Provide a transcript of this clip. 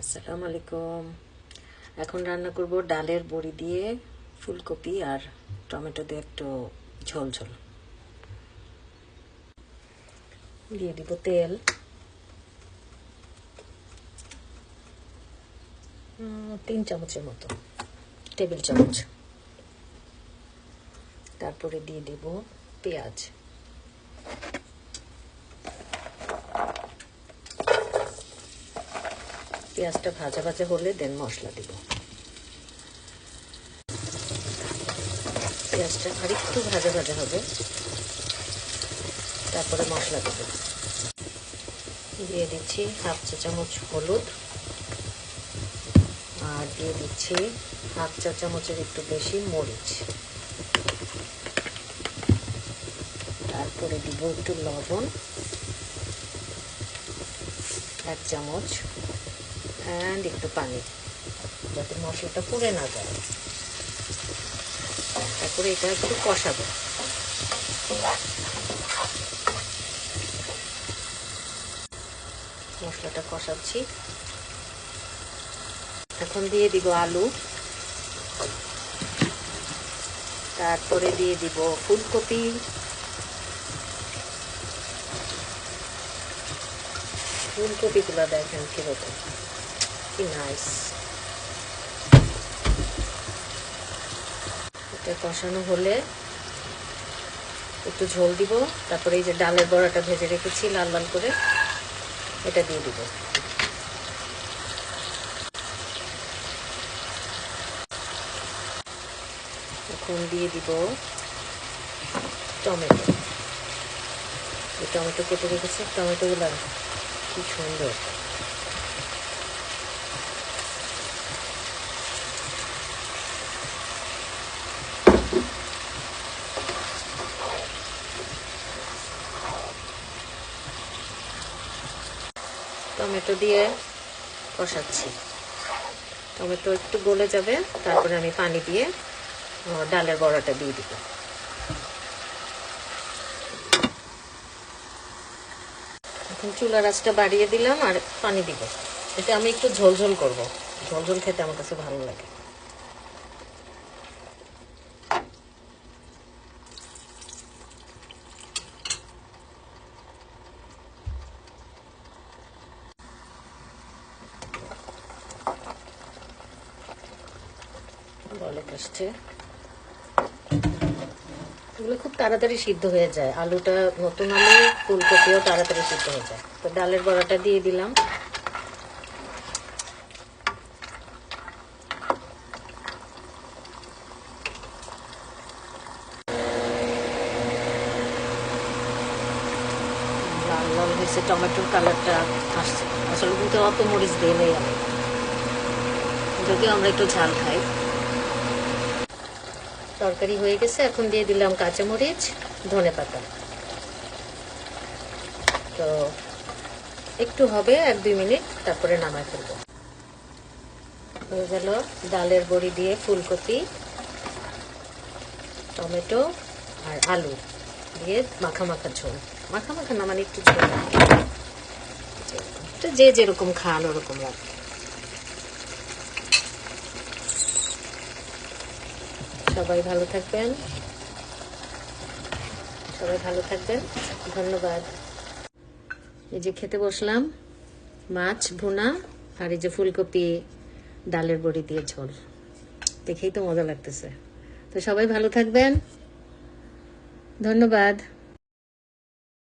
আসসালামু আলাইকুম। এখন রান্না করব ডালের বড়ি দিয়ে ফুলকপি আর টমেটো দিয়ে একটু ঝোল ঝোল। দিয়ে দিব তেল, 3 চামচের মতো, টেবিল চামচ। তারপরে দিয়ে দিব পেঁয়াজ, পেঁয়াজটা ভাজা ভাজা হলে দেন মশলা দিব। পেঁয়াজটা আরেকটু ভাজা ভাজা হবে, তারপরে মশলা দেব। দিয়ে দিচ্ছি 1/2 চা চামচ হলুদ, আর দিয়ে দিচ্ছি 1/2 চা চামচের একটু বেশি মরিচ। তারপরে দিব একটু লবণ, 1 চামচ, অ্যান্ড একটু পানি, যাতে মশলাটা পুড়ে না যায়। তারপরে এটা একটু কষাবো। মশলাটা কষাচ্ছি। এখন দিয়ে দিব আলু, তারপরে দিয়ে দিব ফুলকপি, ফুলকপিগুলো দেখেন কিরকম, কি নাইস। এটা কষানো হলে একটু ঝোল দিব। তারপরে এই যে ডালের বড়াটা ভেজে রেখেছি লাল লাল করে, এটা দিয়ে দিব। এখন দিয়ে দিব টমেটো। এই টমেটো কেটে রেখেছি, টমেটোগুলো কি সুন্দর। টমেটো দিয়ে কষাচ্ছি। টমেটো একটু গলে যাবে, তারপরে আমি পানি দিয়ে ডালের বড়াটা দিয়ে দিব। এখন চুলার আঁচটা বাড়িয়ে দিলাম আর পানি দিব। এটা আমি একটু ঝোল ঝোল করবো, ঝোল ঝোল খেতে আমার কাছে ভালো লাগে। বলক আসছে, এগুলো খুব তাড়াতাড়ি সিদ্ধ হয়ে যায়। আলুটা, নতুন আলু, ফুলকপিও তাড়াতাড়ি সিদ্ধ হয়ে যায়। তো ডালের বড়াটা দিয়ে দিলাম। লাল লাল হয়েছে, টমেটোর কালারটা আসছে। আসলে কিন্তু অত মরিচ দিয়ে নেই আমি, যদিও আমরা একটু ঝাল খাই। তরকারি হয়ে গেছে, এখন দিয়ে দিলাম কাঁচামরিচ, ধনেপাতা। তো একটু হবে 1-2 মিনিট, তারপরে নামায় ফেলবো। হয়ে গেল ডালের বড়ি দিয়ে ফুলকপি, টমেটো আর আলু দিয়ে মাখা মাখা ঝোল। মাখা মাখা না, মানে একটু ঝোল, যে যেরকম খান ওরকম রাখবে। সবাই ভালো থাকবেন, সবাই ভালো থাকবেন। ধন্যবাদ। এই যে খেতে বসলাম, মাছ ভুনা আর এই যে ফুলকপি ডালের বড়ি দিয়ে ঝোল, দেখেই তো মজা লাগতেছে। তো সবাই ভালো থাকবেন, ধন্যবাদ।